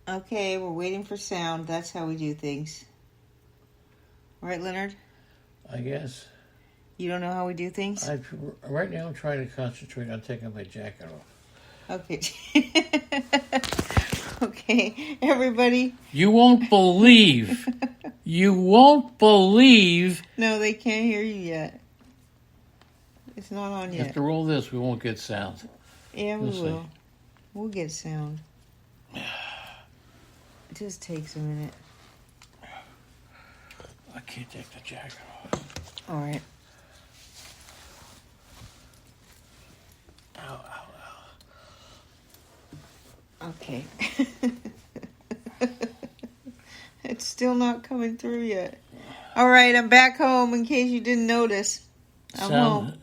Okay, we're waiting for sound. That's how we do things. Right, Leonard? I guess. You don't know how we do things? Right now I'm trying to concentrate on taking my jacket off. Okay. Okay, everybody. You won't believe. You won't believe. No, they can't hear you yet. It's not on yet. After all this, we won't get sound. Yeah, we We'll see. will. We'll get sound. It just takes a minute. I can't take the jacket off. All right. Ow, ow, ow. Okay. It's still not coming through yet. All right, I'm back home in case you didn't notice. I'm home.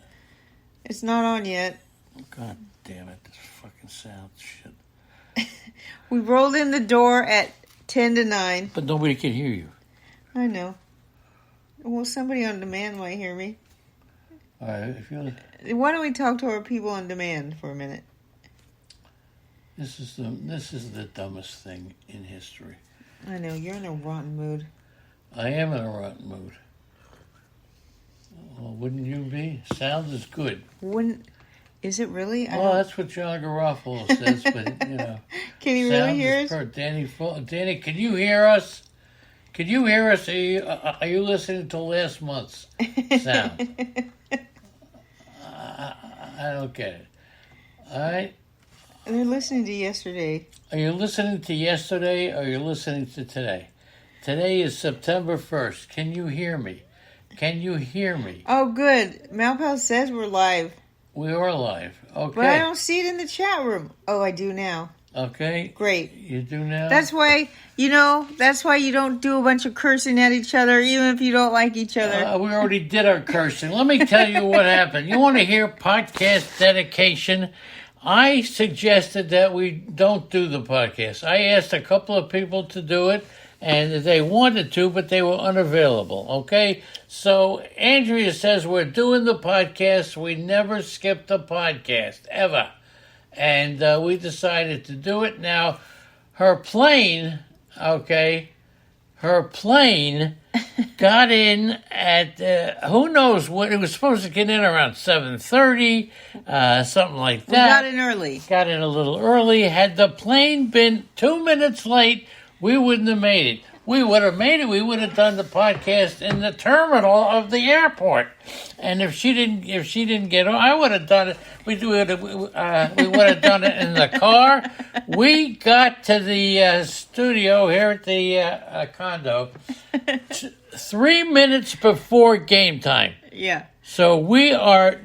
It's not on yet. God damn it, this fucking sound shit. We rolled in the door at 10 to 9. But nobody can hear you. I know. Well, somebody on demand might hear me. All right, if you Why don't we talk to our people on demand for a minute? this is the dumbest thing in history. I know, you're in a rotten mood. I am in a rotten mood. Well, wouldn't you be? Sound is good. Is it really? Well, that's what John Garofalo says, but, you know. Can he really hear us? Danny, can you hear us? Can you hear us? Are you listening to last month's sound? I don't get it. All right? They're listening to yesterday. Are you listening to yesterday or are you listening to today? Today is September 1st. Can you hear me? Can you hear me? Oh, good. Malpal says we're live. We are live. Okay. But I don't see it in the chat room. Oh, I do now. Okay. Great. You do now? That's why you don't do a bunch of cursing at each other, even if you don't like each other. We already did our cursing. Let me tell you what happened. You want to hear podcast dedication? I suggested that we don't do the podcast. I asked a couple of people to do it, and they wanted to, but they were unavailable, okay? So Andrea says we're doing the podcast. We never skip the podcast, ever. And we decided to do it. Now, her plane got in at, who knows what, it was supposed to get in around 7:30, something like that. We got in early. Got in a little early. Had the plane been 2 minutes late, we wouldn't have made it. We would have made it. We would have done the podcast in the terminal of the airport. And if she didn't get on, I would have done it. We would have done it in the car. We got to the studio here at the condo 3 minutes before game time. Yeah. So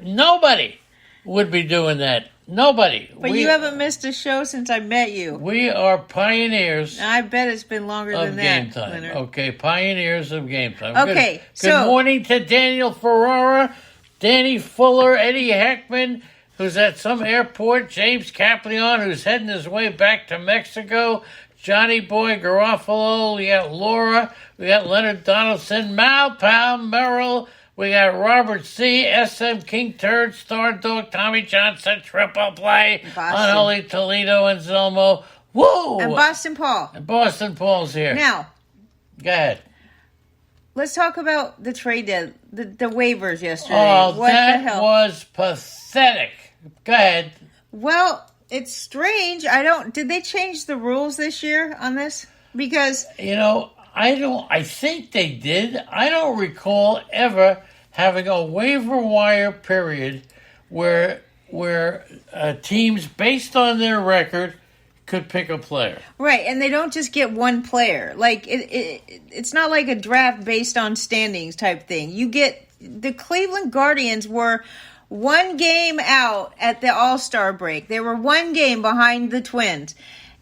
nobody would be doing that. Nobody. But you haven't missed a show since I met you. We are pioneers. I bet it's been longer than that, game time. Leonard. Okay, pioneers of game time. Okay, Good morning to Daniel Ferrara, Danny Fuller, Eddie Heckman, who's at some airport, James Caplion, who's heading his way back to Mexico, Johnny Boy Garofalo, we got Laura, we got Leonard Donaldson, Malpal, Merrill, we got Robert C., SM King Turd, Star Dog, Tommy Johnson, Triple Play, Unholy Toledo, and Zelmo. Whoa! And Boston Paul. And Boston Paul's here. Now, go ahead. Let's talk about the trade the waivers yesterday. Oh, what the hell? That was pathetic. Go ahead. Well, it's strange. Did they change the rules this year on this? Because I think they did. I don't recall ever having a waiver wire period where teams, based on their record, could pick a player. Right, and they don't just get one player. Like it's not like a draft based on standings type thing. You get the Cleveland Guardians were one game out at the All-Star break. They were one game behind the Twins,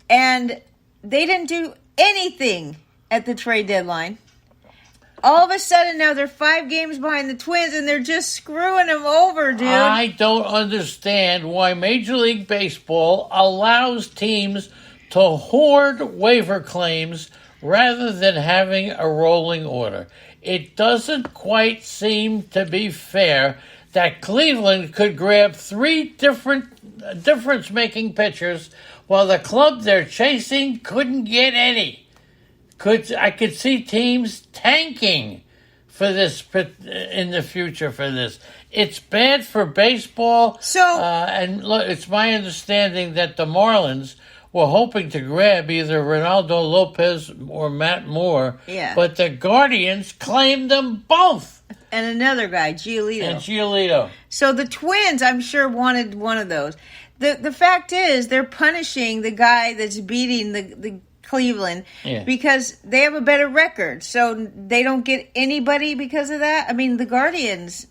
and they didn't do anything at the trade deadline. All of a sudden, now they're 5 games behind the Twins, and they're just screwing them over, dude. I don't understand why Major League Baseball allows teams to hoard waiver claims rather than having a rolling order. It doesn't quite seem to be fair that Cleveland could grab 3 different difference-making pitchers, Well, the club they're chasing couldn't get any. I could see teams tanking for this in the future for this. It's bad for baseball. And look, it's my understanding that the Marlins were hoping to grab either Ronaldo Lopez or Matt Moore. Yeah. But the Guardians claimed them both. And another guy, Giolito. So the Twins, I'm sure, wanted one of those. The fact is, they're punishing the guy that's beating the Cleveland because they have a better record. So they don't get anybody because of that. I mean, the Guardians,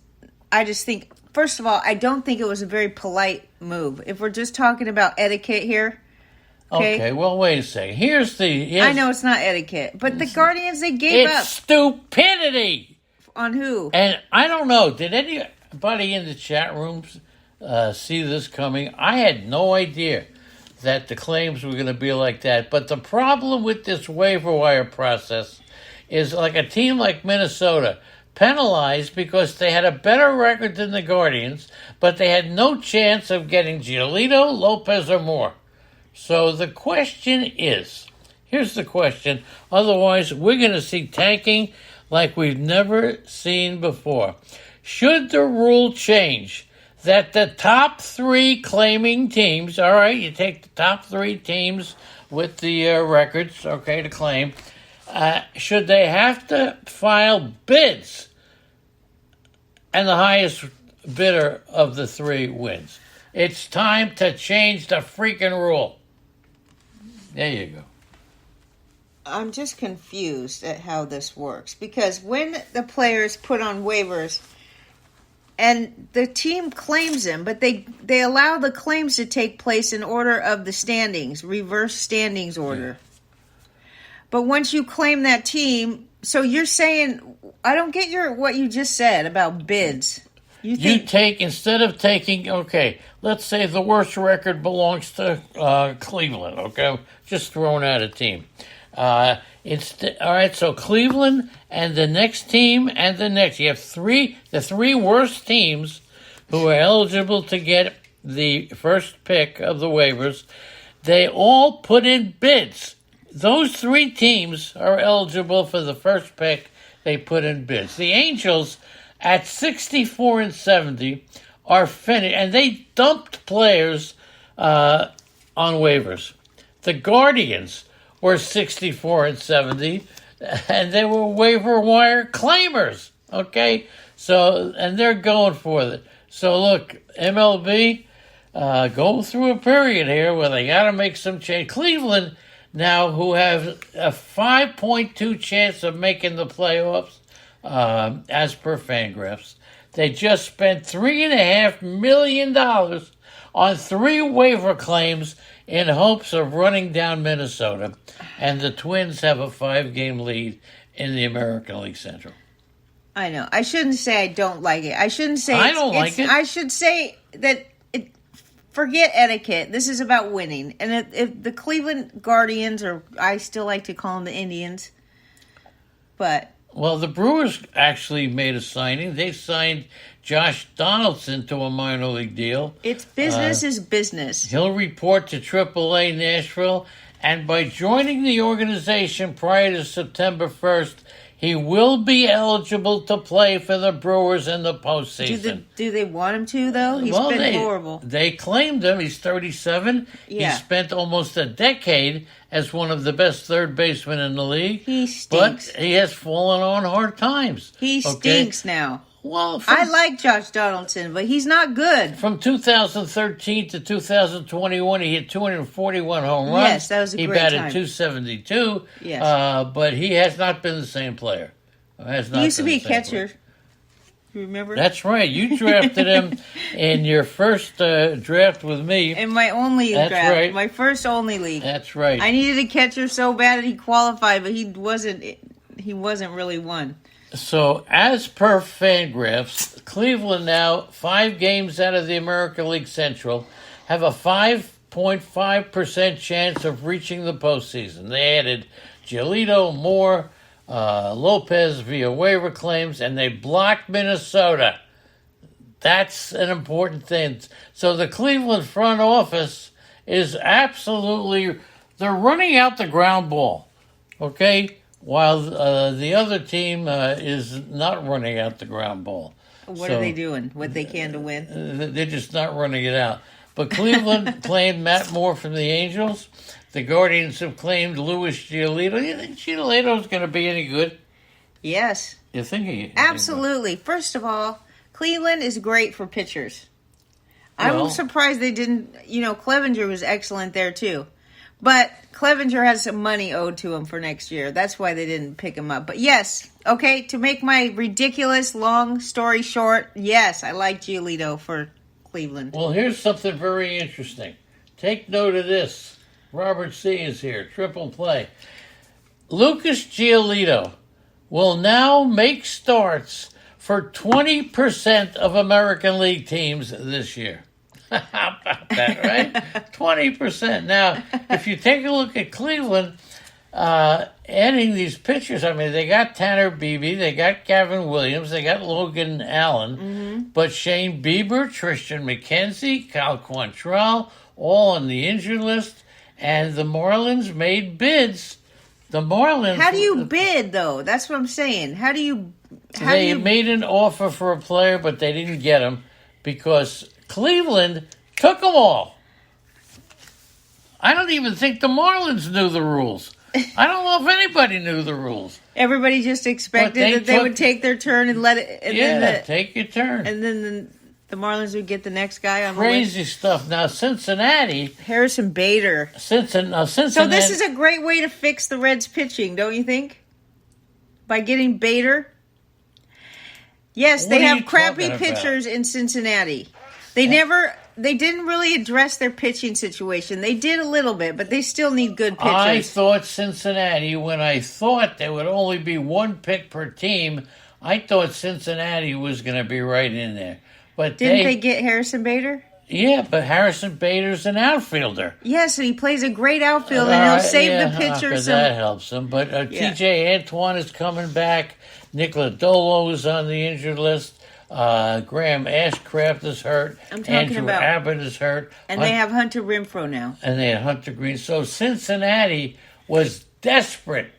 I just think, first of all, I don't think it was a very polite move. If we're just talking about etiquette here. Okay, well, wait a second. I know it's not etiquette, but the Guardians, they gave up. It's stupidity. On who? And I don't know. Did anybody in the chat rooms see this coming? I had no idea that the claims were going to be like that. But the problem with this waiver wire process is like a team like Minnesota penalized because they had a better record than the Guardians, but they had no chance of getting Giolito, Lopez, or more. So the question is, here's the question. Otherwise, we're going to see tanking like we've never seen before. Should the rule change that the top three claiming teams, all right, you take the top three teams with the records, okay, to claim, should they have to file bids and the highest bidder of the three wins? It's time to change the freaking rule. There you go. I'm just confused at how this works because when the players put on waivers and the team claims them, but they allow the claims to take place in order of the standings, reverse standings order. Yeah. But once you claim that team, so you're saying, I don't get what you just said about bids. You take, instead of taking, okay, let's say the worst record belongs to Cleveland, okay? Just throwing out a team. All right, so Cleveland and the next team and the next. You have the three worst teams who are eligible to get the first pick of the waivers. They all put in bids. Those three teams are eligible for the first pick. They put in bids. The Angels at 64 and 70 are finished, and they dumped players on waivers. The Guardians were 64 and 70, and they were waiver wire claimers. Okay, so and they're going for it. So look, MLB going through a period here where they got to make some change. Cleveland now, who have a 5.2 chance of making the playoffs, as per Fangraphs, they just spent $3.5 million on 3 waiver claims in hopes of running down Minnesota, and the Twins have a 5-game lead in the American League Central. I know. I shouldn't say I don't like it. I shouldn't say I don't like it. I should say that forget etiquette. This is about winning. And if the Cleveland Guardians, or I still like to call them the Indians, but... Well, the Brewers actually made a signing. They signed Josh Donaldson to a minor league deal. It's business is business. He'll report to AAA Nashville, and by joining the organization prior to September 1st, he will be eligible to play for the Brewers in the postseason. Do they want him to, though? He's been horrible. They claimed him. He's 37. Yeah. He spent almost a decade as one of the best third basemen in the league. He stinks. But he has fallen on hard times. He stinks now. Well, I like Josh Donaldson, but he's not good. From 2013 to 2021, he hit 241 home runs. Yes, that was a great time. He batted 272. Yes. But he has not been the same player. He used to be a catcher. Remember? That's right. You drafted him in your first draft with me. In my only draft. Right. My first only league. That's right. I needed a catcher so bad that he qualified, but he wasn't really one. So, as per Fangraphs, Cleveland now, 5 games out of the American League Central, have a 5.5% chance of reaching the postseason. They added Giolito, Moore, Lopez via waiver claims, and they blocked Minnesota. That's an important thing. So the Cleveland front office is absolutely, they're running out the ground ball, okay, while the other team is not running out the ground ball. What are they doing? What they can to win? They're just not running it out. But Cleveland claimed Matt Moore from the Angels. The Guardians have claimed Luis Giolito. You think Giolito's going to be any good? Yes. You think he? Absolutely. First of all, Cleveland is great for pitchers. I'm surprised they didn't, Clevenger was excellent there too. But Clevenger has some money owed to him for next year. That's why they didn't pick him up. But yes, okay, to make my ridiculous long story short, yes, I like Giolito for Cleveland. Well, here's something very interesting. Take note of this. Robert C. is here. Triple play. Lucas Giolito will now make starts for 20% of American League teams this year. How about that, right? 20%. Now, if you take a look at Cleveland, adding these pitchers, they got Tanner Beebe, they got Gavin Williams, they got Logan Allen, but Shane Bieber, Tristan McKenzie, Kyle Quantrill, all on the injured list, and the Marlins made bids. The Marlins... How do you bid, though? That's what I'm saying. They made an offer for a player, but they didn't get him because Cleveland took them all. I don't even think the Marlins knew the rules. I don't know if anybody knew the rules. Everybody just expected that they would take their turn and let it... And take your turn. And then the Marlins would get the next guy on Crazy the list. Stuff. Now, Cincinnati... Harrison Bader. Cincinnati. So this is a great way to fix the Reds' pitching, don't you think? By getting Bader? Yes, they have crappy pitchers in Cincinnati. They didn't really address their pitching situation. They did a little bit, but they still need good pitchers. I thought Cincinnati, when I thought there would only be one pick per team, I thought Cincinnati was going to be right in there. But didn't they get Harrison Bader? Yeah, but Harrison Bader's an outfielder. Yeah, so he plays a great outfield, and he'll save the pitcher. That helps him. But T.J. Antoine is coming back. Nicola Dolo is on the injured list. Graham Ashcraft is hurt. Andrew Abbott is hurt. And they have Hunter Renfroe now. And they have Hunter Green. So Cincinnati was desperate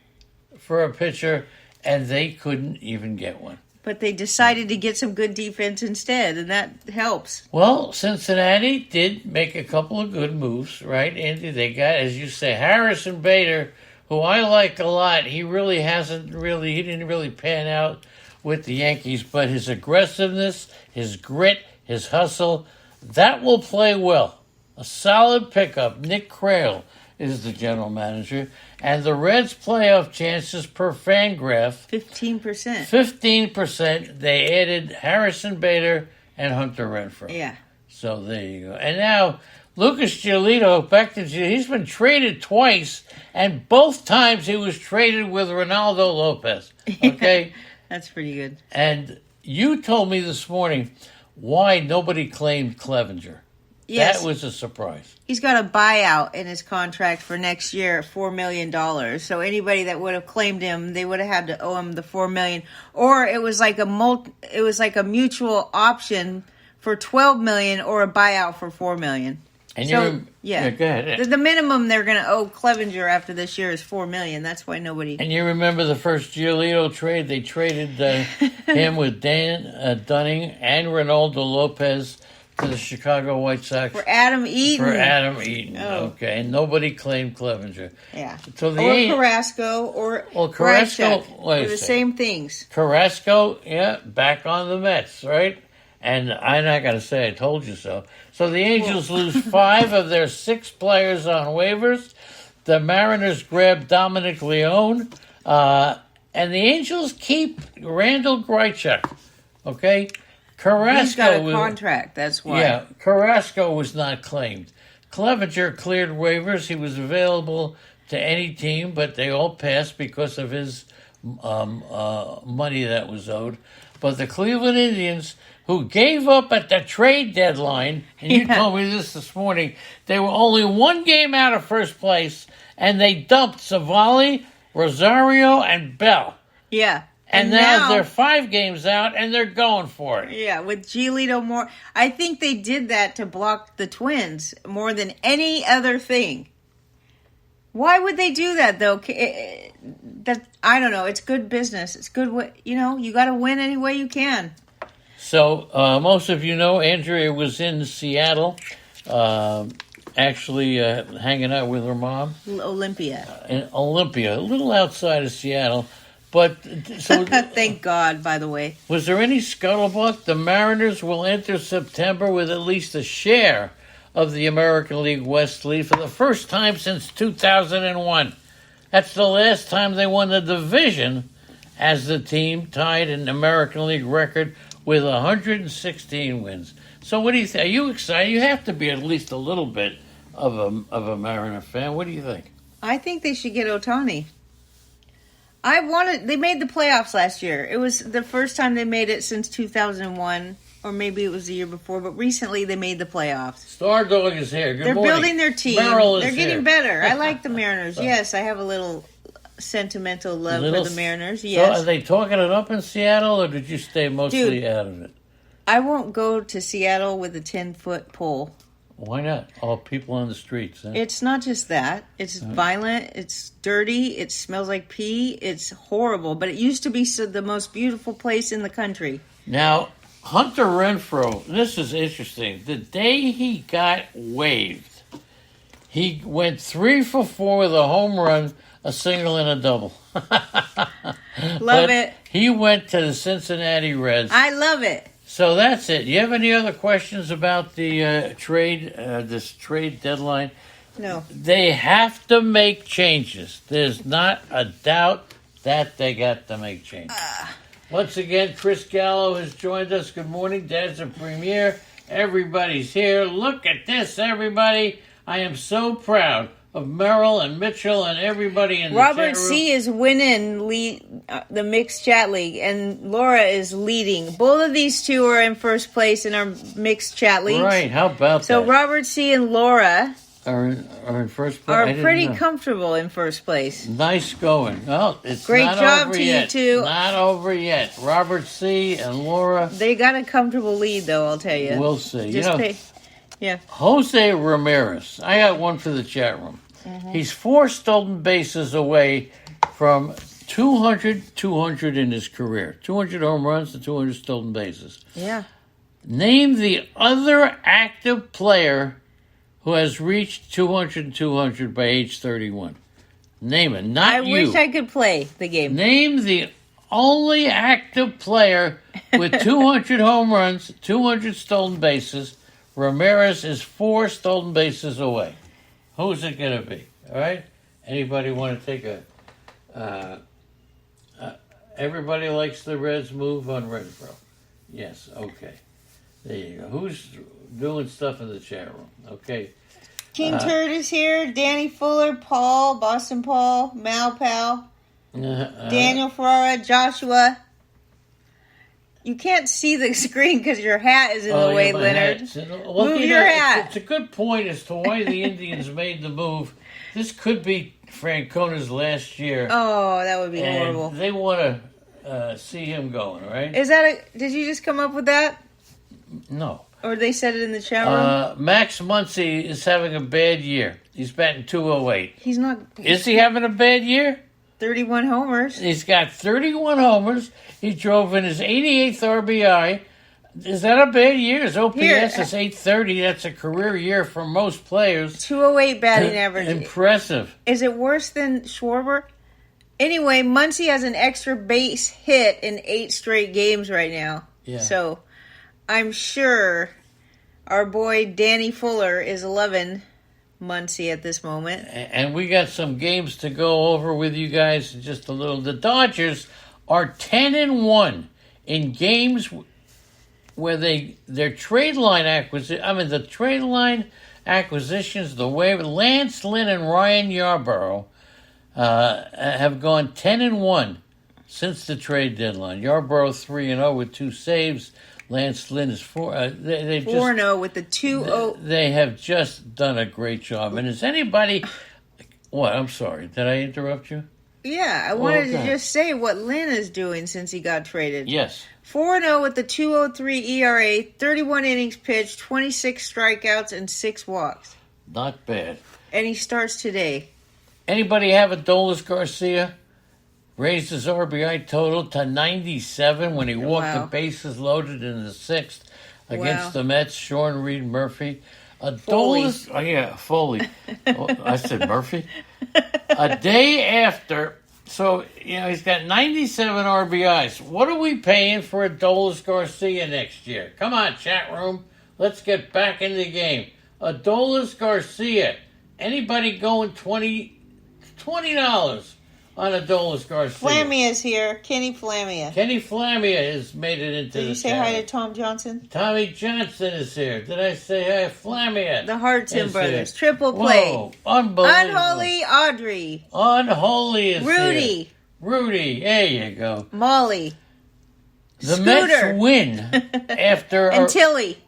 for a pitcher, and they couldn't even get one. But they decided to get some good defense instead, and that helps. Well, Cincinnati did make a couple of good moves, right, Andy? They got, as you say, Harrison Bader, who I like a lot. He didn't really pan out with the Yankees, but his aggressiveness, his grit, his hustle, that will play well. A solid pickup. Nick Krale is the general manager. And the Reds' playoff chances per Fangraph... 15%. 15%. They added Harrison Bader and Hunter Renfroe. Yeah. So there you go. And now, Lucas Giolito, he's been traded twice, and both times he was traded with Ronaldo Lopez. Okay? That's pretty good. And you told me this morning why nobody claimed Clevenger. Yes. That was a surprise. He's got a buyout in his contract for next year, $4 million. So anybody that would have claimed him, they would have had to owe him the $4 million. Or it was like a mutual option for $12 million or a buyout for $4 million. And so, go ahead. The minimum they're going to owe Clevenger after this year is $4 million. That's why nobody. And you remember the first Giolito trade? They traded him with Dan Dunning and Ronaldo Lopez to the Chicago White Sox for Adam Eaton. Oh. Okay, and nobody claimed Clevenger. Yeah. So Carrasco Carrasco were the same things. Carrasco, back on the Mets, right? And I'm not going to say I told you so. So the Angels lose 5 of their 6 players on waivers. The Mariners grab Dominic Leone. And the Angels keep Randall Grichuk. Okay? Carrasco, he's got a contract, that's why. Yeah, Carrasco was not claimed. Clevenger cleared waivers. He was available to any team, but they all passed because of his money that was owed. But the Cleveland Indians, who gave up at the trade deadline, and you told me this morning, they were only 1 game out of first place, and they dumped Savali, Rosario, and Bell. Yeah. And now they're 5 games out, and they're going for it. Yeah, with Giolito more. I think they did that to block the Twins more than any other thing. Why would they do that, though? I don't know. It's good business. It's good. You got to win any way you can. So, most of you know, Andrea was in Seattle, actually hanging out with her mom. Olympia. In Olympia, a little outside of Seattle. But so, thank God, by the way. Was there any scuttlebutt? The Mariners will enter September with at least a share of the American League West lead for the first time since 2001. That's the last time they won the division as the team tied an American League record with 116 wins. So what do you think? Are you excited? You have to be at least a little bit of a Mariner fan. What do you think? I think they should get Ohtani. They made the playoffs last year. It was the first time they made it since 2001, or maybe it was the year before, but recently they made the playoffs. Star Dog is here. Good They're morning. building their team. Merrill is They're getting here. better. I like the Mariners. Yes, I have a little sentimental love for the Mariners. Yes. So are they talking it up in Seattle, or did you stay mostly out of it? I won't go to Seattle with a 10-foot pole. Why not? All people on the streets. Huh? It's not just that. It's violent. It's dirty. It smells like pee. It's horrible. But it used to be the most beautiful place in the country. Now, Hunter Renfroe, this is interesting. The day he got waived, he went 3 for 4 with a home run, a single, and a double. Love it. He went to the Cincinnati Reds. I love it. So that's it. You have any other questions about the trade, this trade deadline? No. They have to make changes. There's not a doubt that they got to make changes. Once again, Chris Gallo has joined us. Good morning. Dad's a premier. Everybody's here. Look at this, everybody. I am so proud of Merrill and Mitchell and everybody in the chat room. Robert C. is winning the mixed chat league, and Laura is leading. Both of these two are in first place in our mixed chat league. Right, how about that? So Robert C. and Laura are in first place. Are pretty comfortable in first place. Nice going. Well, it's great not job over to yet. you two. Not over yet. Robert C. and Laura. They got a comfortable lead, though. I'll tell you. We'll see. Yeah. Jose Ramirez. I got one for the chat room. Mm-hmm. He's 4 stolen bases away from 200 in his career. 200 home runs and 200 stolen bases. Yeah. Name the other active player who has reached 200 by age 31. Name it, not you. I wish I could play the game. Name the only active player with 200 home runs, 200 stolen bases. Ramirez is 4 stolen bases away. Who's it going to be? All right? Anybody want to take a... everybody likes the Reds move on Renfroe. Yes, okay. There you go. Who's doing stuff in the chat room? Okay. King Turd is here. Danny Fuller, Paul, Boston Paul, Mal Pal, Daniel Ferrara, Joshua. You can't see the screen because your hat is in the way, Leonard. Move your hat. It's a good point as to why the Indians made the move. This could be Francona's last year. Oh, that would be horrible. They want to see him going, right? Did you just come up with that? No. Or they said it in the chat room? Max Muncy is having a bad year. He's batting .208. He's not. Is he having a bad year? 31 homers. He's got 31 homers. He drove in his 88th RBI. Is that a bad year? His OPS is 830. That's a career year for most players. 208 batting average. Impressive. Is it worse than Schwarber? Anyway, Muncy has an extra base hit in 8 straight games right now. Yeah. So I'm sure our boy Danny Fuller is 11 Muncy at this moment. And we got some games to go over with you guys in just a little. The Dodgers are 10-1 in games where their trade line acquisitions, the waiver, Lance Lynn and Ryan Yarbrough have gone 10-1 since the trade deadline. Yarbrough 3-0 with 2 saves. Lance Lynn is 4-0 with the 2-0. They have just done a great job. And is anybody... What? I'm sorry. Did I interrupt you? Yeah, I wanted to just say what Lynn is doing since he got traded. Yes. 4-0 with the 2.03 ERA, 31 innings pitched, 26 strikeouts, and 6 walks. Not bad. And he starts today. Anybody have Adolis Garcia? Raised his RBI total to 97 when he walked the bases loaded in the 6th against the Mets, Sean Reed Murphy. Adolis, Foley. I said Murphy. A day after, so, he's got 97 RBIs. What are we paying for Adolis Garcia next year? Come on, chat room. Let's get back in the game. Adolis Garcia. Anybody going $20 on Adolis Garcia? Flamia's here. Kenny Flamia. Kenny Flamia has made it into the Did you say hi to Tom Johnson? Tommy Johnson is here. Did I say hi? Flamia. The Hartson brothers. Here. Triple play. Whoa, unbelievable. Unholy Audrey. Unholy is Rudy. Here. Rudy. There you go. Molly. The Scooter. Mets win after... and Tilly.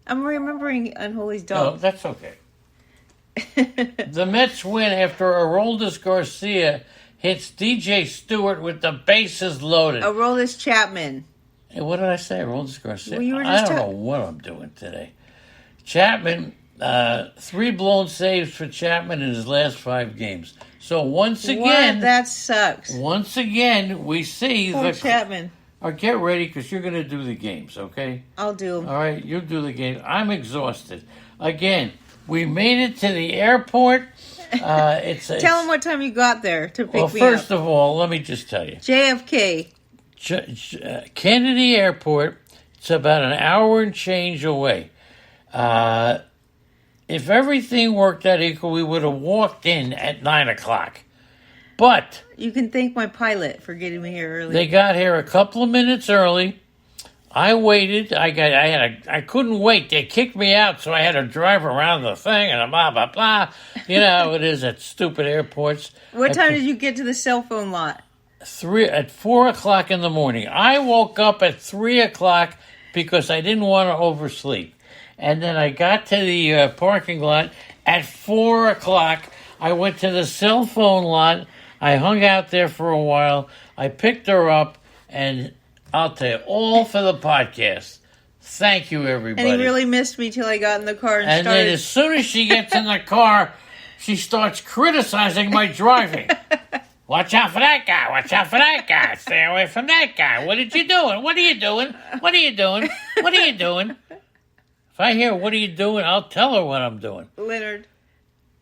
I'm remembering Unholy's dog. Oh, that's okay. The Mets win after Aroldis Garcia hits DJ Stewart with the bases loaded. Aroldis Chapman. Hey, what did I say? Aroldis Garcia? Well, I don't know what I'm doing today. Chapman, 3 blown saves for Chapman in his last 5 games. So once again... What? That sucks. Once again, we see Poor Chapman. Get ready because you're going to do the games, okay? I'll do them. All right, you do the games. I'm exhausted. Again, we made it to the airport. Tell them what time you got there to pick me up. Well, first of all, let me just tell you. JFK. Kennedy Airport, it's about an hour and change away. If everything worked out equal, we would have walked in at 9 o'clock. But... You can thank my pilot for getting me here early. They got here a couple of minutes early. I waited. I couldn't wait. They kicked me out, so I had to drive around the thing and blah, blah, blah. You know how it is at stupid airports. What time did you get to the cell phone lot? At 4 o'clock in the morning. I woke up at 3 o'clock because I didn't want to oversleep. And then I got to the parking lot at 4 o'clock. I went to the cell phone lot. I hung out there for a while. I picked her up, and I'll tell you, all for the podcast. Thank you, everybody. And he really missed me till I got in the car and started. Then as soon as she gets in the car, she starts criticizing my driving. Watch out for that guy. Watch out for that guy. Stay away from that guy. What did you doing? What are you doing? What are you doing? What are you doing? If I hear what are you doing, I'll tell her what I'm doing. Leonard.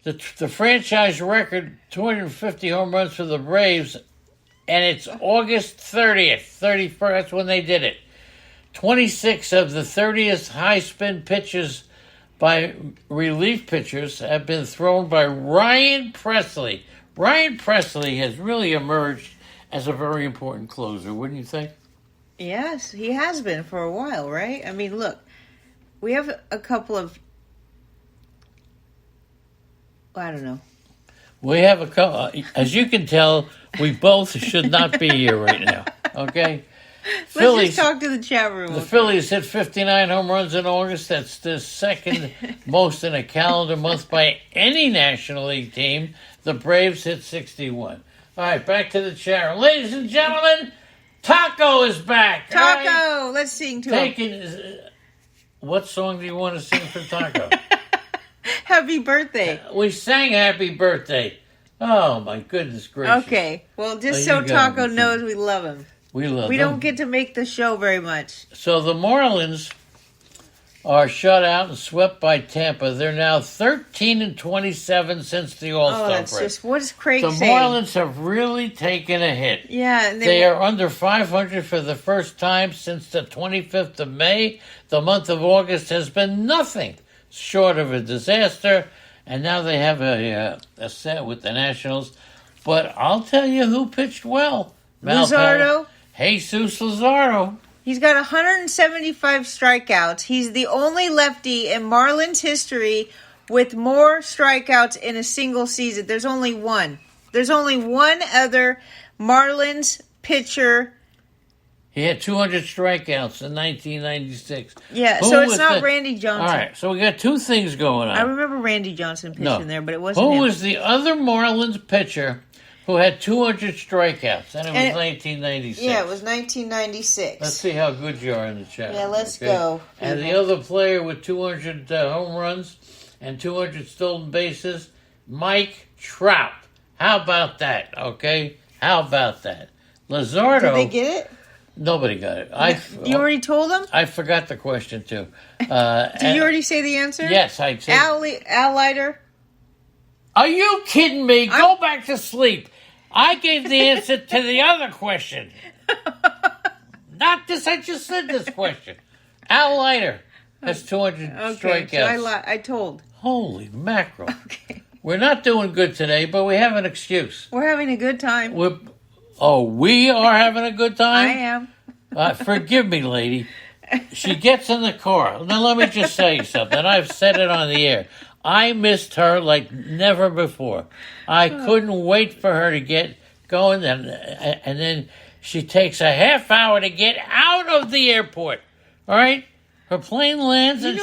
The franchise record, 250 home runs for the Braves, and it's August 30th, 31st, that's when they did it. 26 of the 30th high-spin pitches by relief pitchers have been thrown by Ryan Presley. Ryan Presley has really emerged as a very important closer, wouldn't you think? Yes, he has been for a while, right? I mean, look, we have a couple of... I don't know. We have a couple. As you can tell, we both should not be here right now. Okay? Let's just talk to the chat room. The Phillies hit 59 home runs in August. That's the second most in a calendar month by any National League team. The Braves hit 61. All right, back to the chat room. Ladies and gentlemen, Taco is back. Taco! Right? Let's sing to him. What song do you want to sing for Taco? Happy birthday. We sang happy birthday. Oh, my goodness gracious. Okay. Well, just so Taco knows we love him. We love him. We don't get to make the show very much. So the Marlins are shut out and swept by Tampa. They're now 13-27 since the All-Star break. That's just, what is Craig saying? The Marlins have really taken a hit. Yeah. And they are under 500 for the first time since the 25th of May. The month of August has been nothing short of a disaster, and now they have a set with the Nationals. But I'll tell you who pitched well. Luzardo. Jesus Luzardo. He's got 175 strikeouts. He's the only lefty in Marlins history with more strikeouts in a single season. There's only one. There's only one other Marlins pitcher. He had 200 strikeouts in 1996. Yeah, so it's not Randy Johnson. All right, so we got two things going on. I remember Randy Johnson pitching there, but it wasn't him. Who was the other Marlins pitcher who had 200 strikeouts, and it was 1996. Yeah, it was 1996. Let's see how good you are in the chat. Yeah, let's go. And the other player with 200 home runs and 200 stolen bases, Mike Trout. How about that? Okay, how about that? Lazardo. Did they get it? Nobody got it. You already told them? I forgot the question too. Did you already say the answer? Yes, I said. Al Leiter. Are you kidding me? Go back to sleep. I gave the answer to the other question. Not this. I just said this question. Al Leiter has 200 strikeouts. So I told. Holy mackerel. Okay. We're not doing good today, but we have an excuse. We're having a good time. We are having a good time? I am. Forgive me, lady. She gets in the car. Now, let me just say something. I've said it on the air. I missed her like never before. I couldn't wait for her to get going, and then she takes a half hour to get out of the airport. All right? Her plane lands and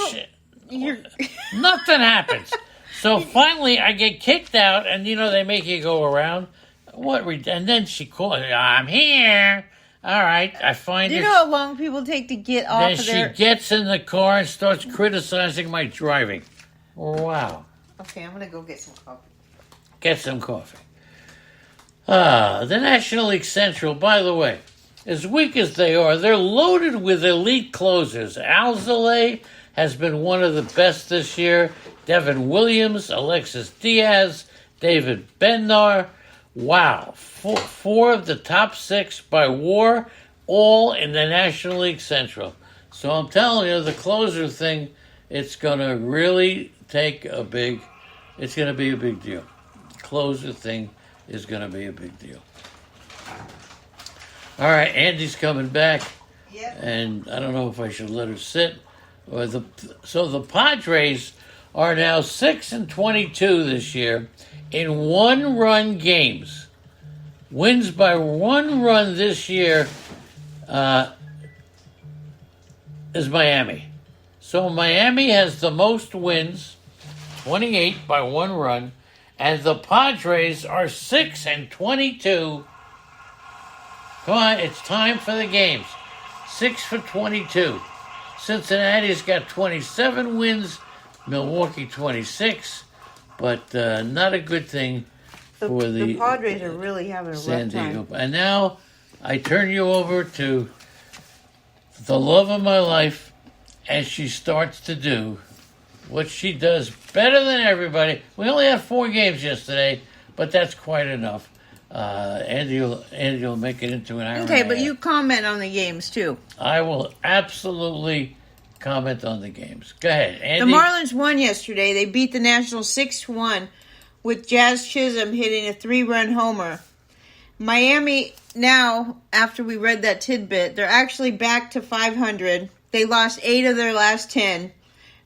nothing happens. So finally, I get kicked out, and they make you go around. And then she called. I'm here. All right, I find her. Do you know how long people take to get off of there? Then she gets in the car and starts criticizing my driving. Wow. Okay, I'm going to go get some coffee. Get some coffee. The National League Central, by the way, as weak as they are, they're loaded with elite closers. Alzolay has been one of the best this year. Devin Williams, Alexis Diaz, David Bednar. Wow. Four of the top 6 by WAR, all in the National League Central. So I'm telling you, the closer thing, it's going to really it's going to be a big deal. The closer thing is going to be a big deal. All right, Andy's coming back. Yep. And I don't know if I should let her sit. So the Padres are now 6-22 this year in 1-run games. Wins by 1 run this year is Miami. So Miami has the most wins, 28 by 1 run, and the Padres are 6-22. Come on, it's time for the games. 6-22. Cincinnati's got 27 wins, Milwaukee 26, but not a good thing for the Padres are really having a San rough time. Diego. And now I turn you over to the love of my life, as she starts to do what she does better than everybody. We only had 4 games yesterday, but that's quite enough. Andy will make it into an hour. Okay, but you comment on the games too. I will absolutely comment on the games. Go ahead, Andy. The Marlins won yesterday. They beat the Nationals 6-1 with Jazz Chisholm hitting a 3-run homer. Miami now, after we read that tidbit, they're actually back to 500. They lost 8 of their last 10.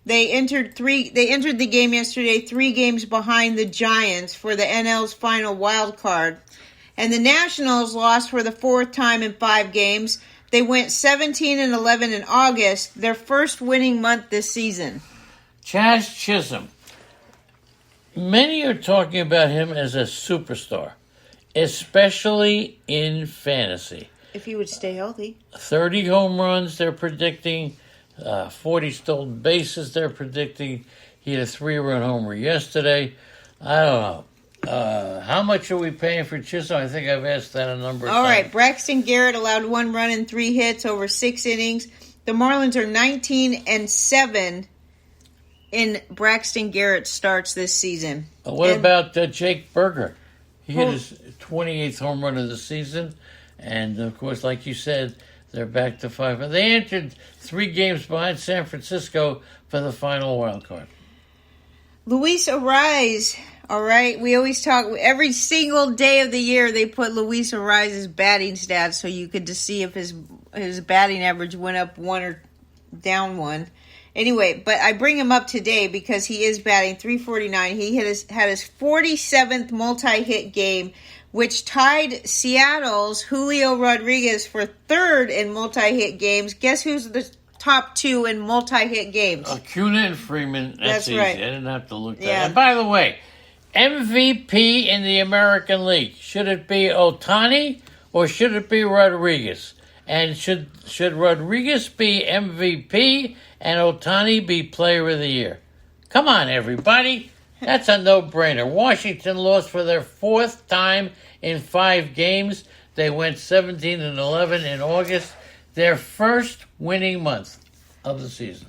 They entered the game yesterday 3 games behind the Giants for the NL's final wild card. And the Nationals lost for the 4th time in 5 games. They went 17-11 in August, their first winning month this season. Jazz Chisholm. Many are talking about him as a superstar, especially in fantasy. If he would stay healthy. 30 home runs, they're predicting. 40 stolen bases, they're predicting. He had a 3-run homer yesterday. I don't know. How much are we paying for Chisholm? I think I've asked that a number of times. All right, Braxton Garrett allowed 1 run and 3 hits over 6 innings. The Marlins are 19-7 in Braxton Garrett starts this season. What about Jake Berger? He hit his 28th home run of the season. And, of course, like you said, they're back to 5. They entered 3 games behind San Francisco for the final wild card. Luis Ariz, all right? We always talk, every single day of the year, they put Luis Ariz's batting stats so you could just see if his batting average went up 1 or down 1. Anyway, but I bring him up today because he is batting .349. He had his 47th multi-hit game, which tied Seattle's Julio Rodriguez for 3rd in multi-hit games. Guess who's the top 2 in multi-hit games? Acuna and Freeman. That's easy. right. I didn't have to look that. Yeah. And by the way, MVP in the American League. Should it be Ohtani or should it be Rodriguez? And should Rodriguez be MVP and Ohtani be Player of the Year? Come on, everybody. That's a no-brainer. Washington lost for their fourth time in 5 games. They went 17-11 in August, their first winning month of the season.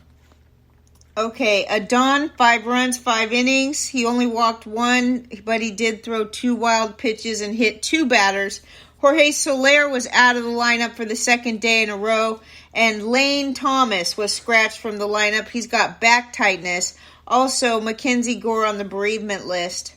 Okay, Adon, 5 runs, 5 innings. He only walked 1, but he did throw 2 wild pitches and hit 2 batters. Jorge Soler was out of the lineup for the second day in a row, and Lane Thomas was scratched from the lineup. He's got back tightness. Also, Mackenzie Gore on the bereavement list.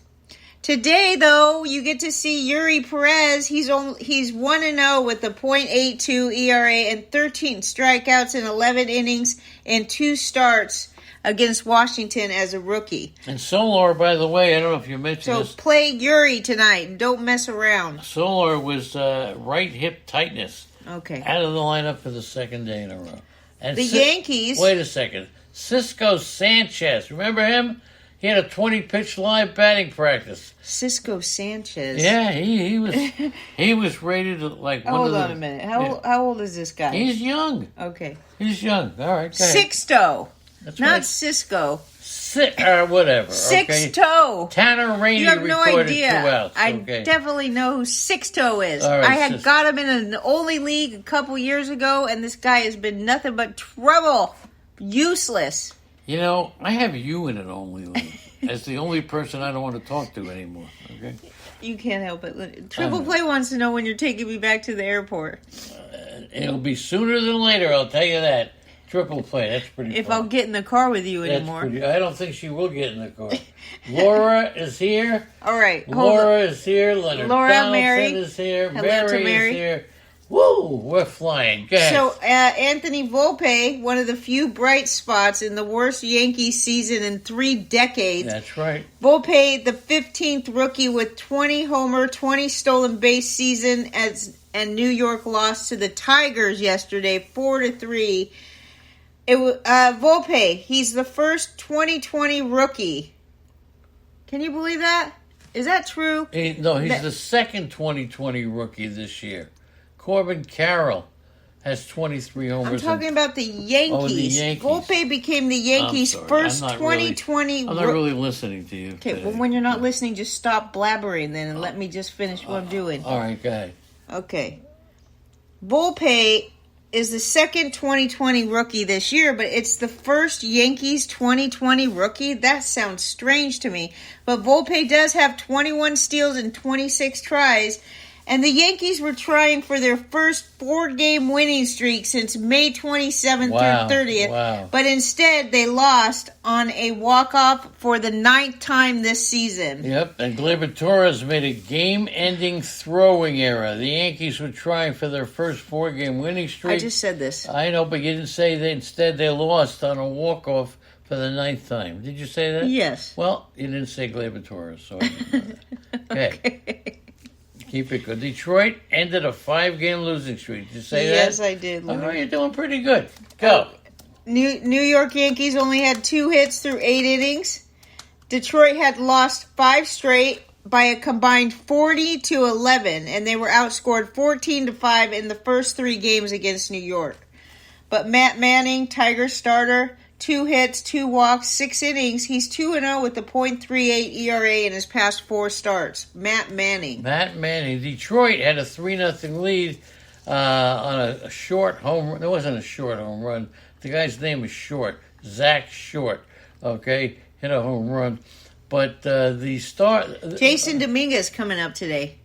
Today, though, you get to see Yuri Perez. He's 1-0 with a .82 ERA and 13 strikeouts in 11 innings and 2 starts against Washington as a rookie. And Solar, by the way, I don't know if you mentioned this. So play Yuri tonight. Don't mess around. Solar was right hip tightness. Okay. Out of the lineup for the second day in a row. And the Yankees. Wait a second. Cisco Sanchez. Remember him? He had a 20-pitch live batting practice. Cisco Sanchez. Yeah, he was rated like one Hold of the... on a minute. How old is this guy? He's young. Okay. He's young. All right, go ahead. Sixto. That's not right. Cisco. Whatever. Sixto. Okay. Tanner Rainey You have no recorded idea. 2 outs. I Okay. definitely know who Sixto is. All right, I had got him in an only league a couple years ago, and this guy has been nothing but trouble. Useless. You know, I have you in an only league as the only person I don't want to talk to anymore. Okay. You can't help it. Triple Play wants to know when you're taking me back to the airport. It'll be sooner than later, I'll tell you that. Triple Play, that's pretty If fun. I'll get in the car with you anymore. I don't think she will get in the car. Laura is here. All right. Laura is here. Leonard Laura, Donaldson Mary. is here. Hello to Mary. is here. Woo, we're flying. Go ahead. So, Anthony Volpe, one of the few bright spots in the worst Yankees season in 3 decades. That's right. Volpe, the 15th rookie with 20 homer, 20 stolen base season, and New York lost to the Tigers yesterday, 4-3. Volpe, he's the first 2020 rookie. Can you believe that? Is that true? He's the second 2020 rookie this year. Corbin Carroll has 23 homers. I'm talking about the Yankees. Oh, the Yankees. Volpe became the Yankees' first 2020 I'm not really listening to you. Okay, well, when you're not listening, just stop blabbering then and let me just finish what I'm doing. All right, go ahead. Okay. Volpe is the second 2020 rookie this year, but it's the first Yankees 2020 rookie? That sounds strange to me. But Volpe does have 21 steals and 26 tries, and the Yankees were trying for their first 4-game winning streak since May 27th through 30th. Wow. But instead, they lost on a walk-off for the 9th time this season. Yep, and Gleyber Torres made a game-ending throwing error. The Yankees were trying for their first 4-game winning streak. I just said this. I know, but you didn't say that instead they lost on a walk-off for the 9th time. Did you say that? Yes. Well, you didn't say Gleyber Torres, so I didn't know that. Okay. Keep it good. Detroit ended a 5-game losing streak. Did you say that? Yes, I did. Oh, you're doing pretty good. Go. New York Yankees only had 2 hits through 8 innings. Detroit had lost 5 straight by a combined 40-11, and they were outscored 14-5 in the first 3 games against New York. But Matt Manning, Tiger starter, 2 hits, 2 walks, 6 innings. He's 2-0 with a .38 ERA in his past 4 starts. Matt Manning. Detroit had a 3-0 lead on a short home run. It wasn't a short home run. The guy's name is Short. Zach Short. Okay? Hit a home run. But Jason Dominguez coming up today.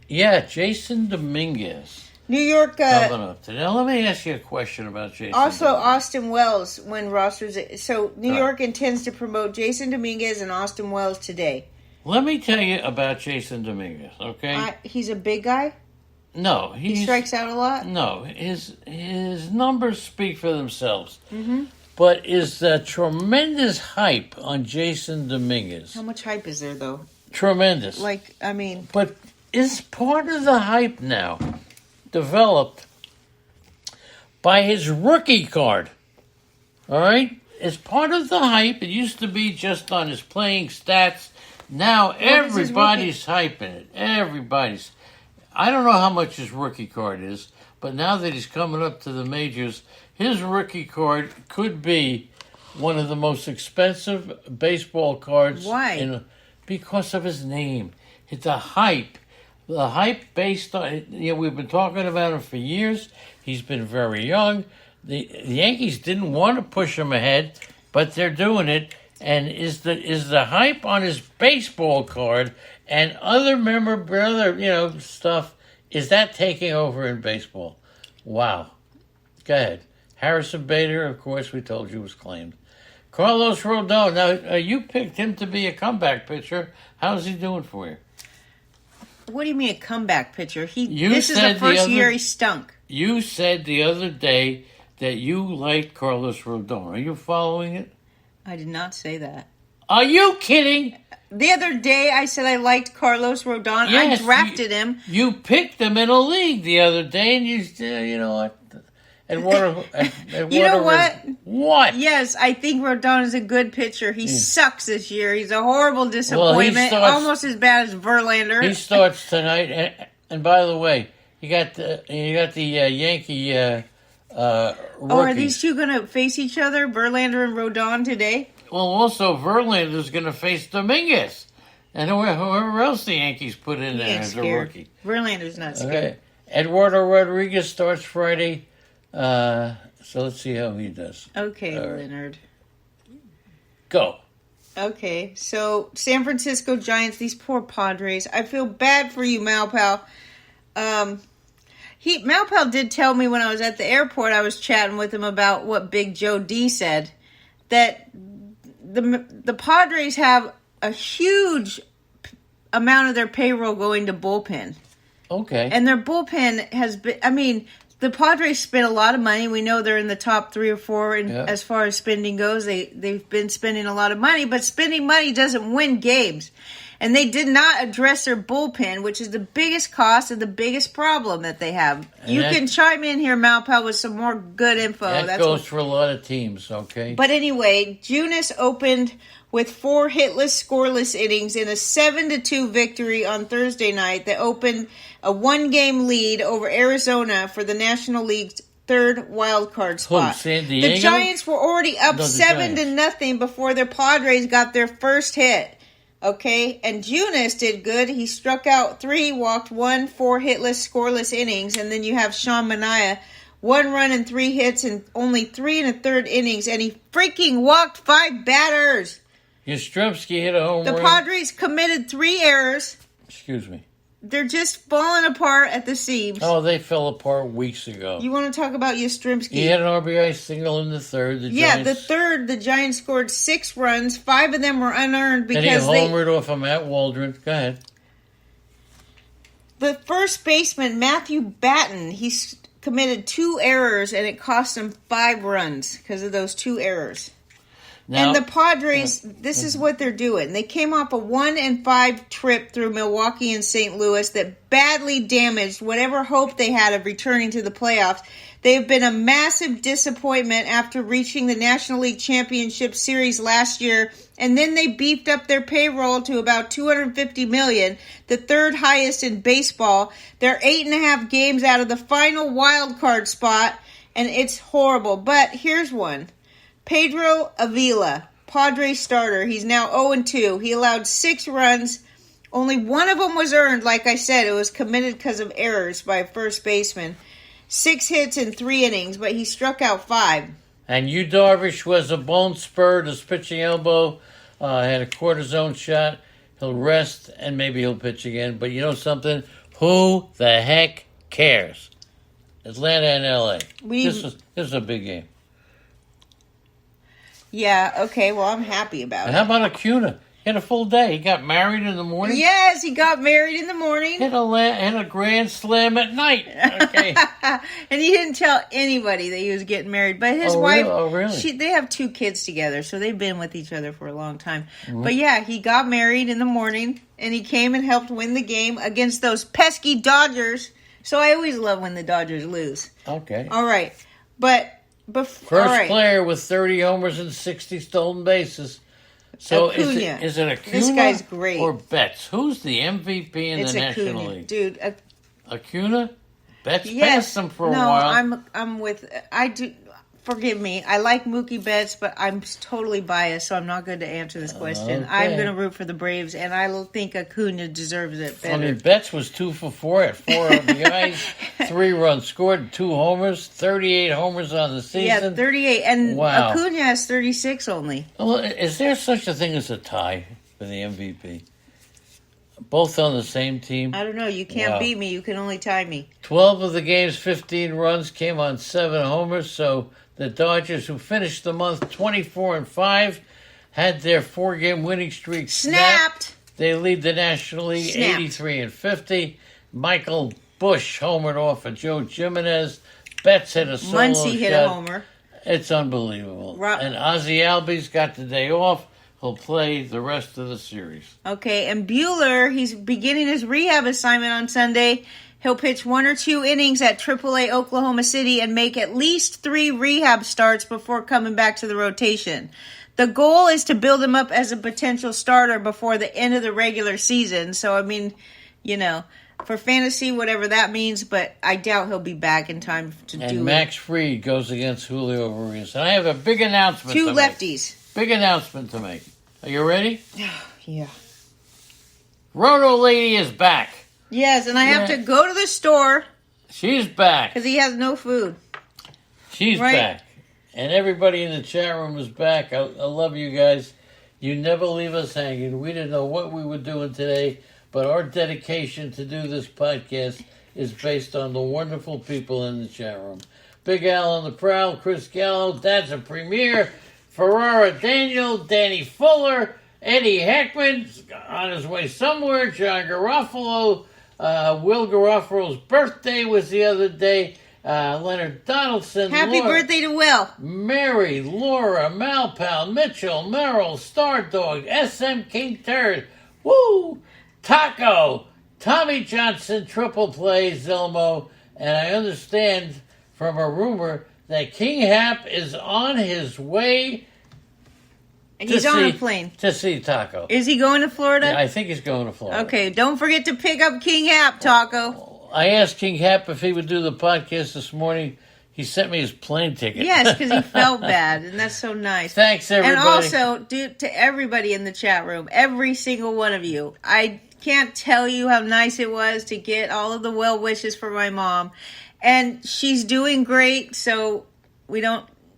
Yeah, Jason Dominguez. New York. Coming up today. Now, let me ask you a question about Jason. Also, Dominguez. Austin Wells when rosters. So New York intends to promote Jason Dominguez and Austin Wells today. Let me tell you about Jason Dominguez. Okay, he's a big guy. No, he strikes out a lot. No, his numbers speak for themselves. Mm-hmm. But is the tremendous hype on Jason Dominguez? How much hype is there, though? Tremendous. But is part of the hype now developed by his rookie card? All right? As part of the hype, it used to be just on his playing stats, Now is his everybody's hyping it. Everybody's. I don't know how much his rookie card is, but now that he's coming up to the majors, his rookie card could be one of the most expensive baseball cards. Why? Because of his name. It's a hype. The hype based on, we've been talking about him for years. He's been very young. The Yankees didn't want to push him ahead, but they're doing it. And is the hype on his baseball card and other memorabilia, stuff, is that taking over in baseball? Wow. Go ahead. Harrison Bader, of course, we told you was claimed. Carlos Rodon. Now, you picked him to be a comeback pitcher. How's he doing for you? What do you mean a comeback pitcher? This is the first year he stunk. You said the other day that you liked Carlos Rodon. Are you following it? I did not say that. Are you kidding? The other day I said I liked Carlos Rodon. Yes, I drafted him. You picked him in a league the other day, and you know what? You know what? What? Yes, I think Rodon is a good pitcher. He sucks this year. He's a horrible disappointment. Almost as bad as Verlander. He starts tonight. And by the way, you got the Yankee rookies. Are these two going to face each other, Verlander and Rodon, today? Well, also Verlander's going to face Dominguez, and whoever else the Yankees put in there as a rookie. Verlander's not scared. Okay. Eduardo Rodriguez starts Friday. So let's see how he does. Okay, Leonard. Go. Okay, so San Francisco Giants, these poor Padres. I feel bad for you, Malpal. Malpal did tell me when I was at the airport, I was chatting with him about what Big Joe D said, that the Padres have a huge amount of their payroll going to bullpen. Okay. And their bullpen has been, the Padres spent a lot of money. We know they're in the top 3 or 4 as far as spending goes. They've been spending a lot of money, but spending money doesn't win games. And they did not address their bullpen, which is the biggest cost and the biggest problem that they have. And you can chime in here, Malpal, with some more good info. That goes for a lot of teams, okay? But anyway, Junis opened with 4 hitless, scoreless innings in a 7-2 victory on Thursday night that opened a 1-game lead over Arizona for the National League's 3rd wild card spot. San Diego? The Giants were already up 7-0 before their Padres got their first hit. Okay, and Junis did good. He struck out 3, walked 1, 4 hitless, scoreless innings, and then you have Sean Manaea, 1 run and 3 hits in only 3 1/3 innings, and he freaking walked 5 batters. Yastrzemski hit a home run. The Padres committed 3 errors. Excuse me. They're just falling apart at the seams. Oh, they fell apart weeks ago. You want to talk about Yastrzemski? He had an RBI single in the 3rd. The 3rd, the Giants scored 6 runs. 5 of them were unearned because and he homered off of Matt Waldron. Go ahead. The first baseman, Matthew Batten, he committed 2 errors, and it cost him 5 runs because of those 2 errors. Now, and the Padres, this is what they're doing. They came off a 1-5 trip through Milwaukee and St. Louis that badly damaged whatever hope they had of returning to the playoffs. They've been a massive disappointment after reaching the National League Championship Series last year, and then they beefed up their payroll to about $250 million, the 3rd highest in baseball. They're 8.5 games out of the final wild card spot, and it's horrible. But here's one. Pedro Avila, Padres starter. He's now 0-2. He allowed 6 runs. Only 1 of them was earned. Like I said, it was committed because of errors by a first baseman. 6 hits in 3 innings, but he struck out 5. And Yu Darvish was a bone spurred, his pitching elbow, had a cortisone shot. He'll rest, and maybe he'll pitch again. But you know something? Who the heck cares? Atlanta and L.A. This is a big game. Yeah, okay, well, I'm happy about it. How about Acuna? He had a full day. He got married in the morning. Yes, he got married in the morning. Hit a grand slam at night. Okay. And he didn't tell anybody that he was getting married. But his wife, really? They have 2 kids together, so they've been with each other for a long time. Mm-hmm. But yeah, he got married in the morning, and he came and helped win the game against those pesky Dodgers. So I always love when the Dodgers lose. Okay. All right. But First player with 30 homers and 60 stolen bases. So Acuna. is it Acuna This guy's great. or Betts? Who's the MVP in It's the National Acuna, League? dude. Acuna? Betts Yes. passed him for a No, while. I'm with. I do. Forgive me. I like Mookie Betts, but I'm totally biased, so I'm not going to answer this question. Okay. I'm going to root for the Braves, and I think Acuna deserves it I better. mean, Betts was 2 for 4 at 4 RBIs, 3 runs scored, 2 homers, 38 homers on the season. Yeah, 38, and Wow. Acuna has 36 only. Well, is there such a thing as a tie for the MVP? Both on the same team? I don't know. You can't Wow. beat me. You can only tie me. 12 of the game's 15 runs came on 7 homers, so the Dodgers, who finished the month 24-5, had their 4-game winning streak snapped. They lead the National League 83-50. Michael Busch homered off of Joe Jimenez. Betts hit a solo Muncy shot. hit a homer. It's unbelievable. And Ozzie Albies got the day off. He'll play the rest of the series. Okay, and Buehler, he's beginning his rehab assignment on Sunday. He'll pitch 1 or 2 innings at AAA Oklahoma City and make at least 3 rehab starts before coming back to the rotation. The goal is to build him up as a potential starter before the end of the regular season. So, I mean, you know, for fantasy, whatever that means, but I doubt he'll be back in time to do it. And Max Fried goes against Julio Urias. And I have a big announcement 2 to make. lefties. Big announcement to make. Are you ready? Yeah. Roto Lady is back. Yes, and I have to go to the store She's back. because he has no food. She's Right. back. And everybody in the chat room is back. I love you guys. You never leave us hanging. We didn't know what we were doing today, but our dedication to do this podcast is based on the wonderful people in the chat room. Big Al on the prowl, Chris Gallo, Dad's a Premier, Ferrara Daniel, Danny Fuller, Eddie Heckman on his way somewhere, John Garofalo, Will Garofalo's birthday was the other day, Leonard Donaldson. Happy birthday to Will. Mary, Laura, Malpal, Mitchell, Merrill, Stardog, SM King Turd, Woo, Taco, Tommy Johnson, Triple Play, Zilmo, and I understand from a rumor that King Hap is on his way. He's on a plane. To see Taco. Is he going to Florida? Yeah, I think he's going to Florida. Okay, don't forget to pick up King Hap, Taco. I asked King Hap if he would do the podcast this morning. He sent me his plane ticket. Yes, because he felt bad, and that's so nice. Thanks, everybody. And also, to everybody in the chat room, every single one of you, I can't tell you how nice it was to get all of the well wishes for my mom. And she's doing great, so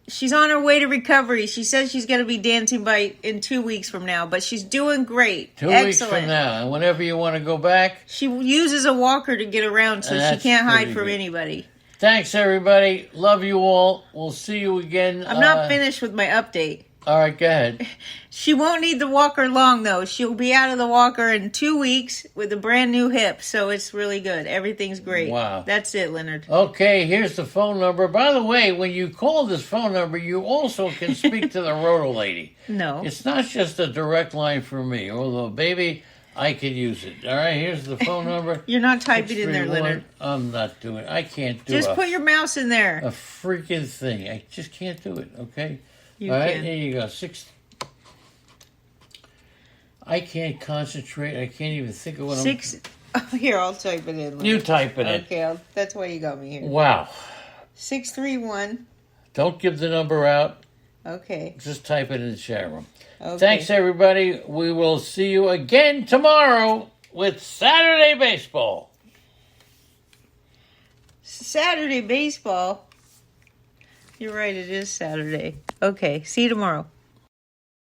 she's on her way to recovery. She says she's going to be dancing in 2 weeks from now, but she's doing great. 2 Excellent. weeks from now. And whenever you want to go back. She uses a walker to get around, so she can't hide from anybody. Thanks, everybody. Love you all. We'll see you again. I'm not finished with my update. All right, go ahead. She won't need the walker long, though. She'll be out of the walker in 2 weeks with a brand new hip, so it's really good. Everything's great. Wow. That's it, Leonard. Okay, here's the phone number. By the way, when you call this phone number, you also can speak to the Roto Lady. No. It's not just a direct line for me, although, baby, I could use it. All right, here's the phone number. You're not typing in there, Leonard. I'm not doing it. I can't do it. Just put your mouse in there. A freaking thing. I just can't do it, okay? You All right, can. here you go. I can't concentrate. I can't even think of what Here, I'll type it in. Leonard. You type it in. Okay, that's why you got me here. Wow. 631. Don't give the number out. Okay. Just type it in the chat room. Okay. Thanks, everybody. We will see you again tomorrow with Saturday Baseball. Saturday baseball. You're right, it is Saturday. Okay, see you tomorrow.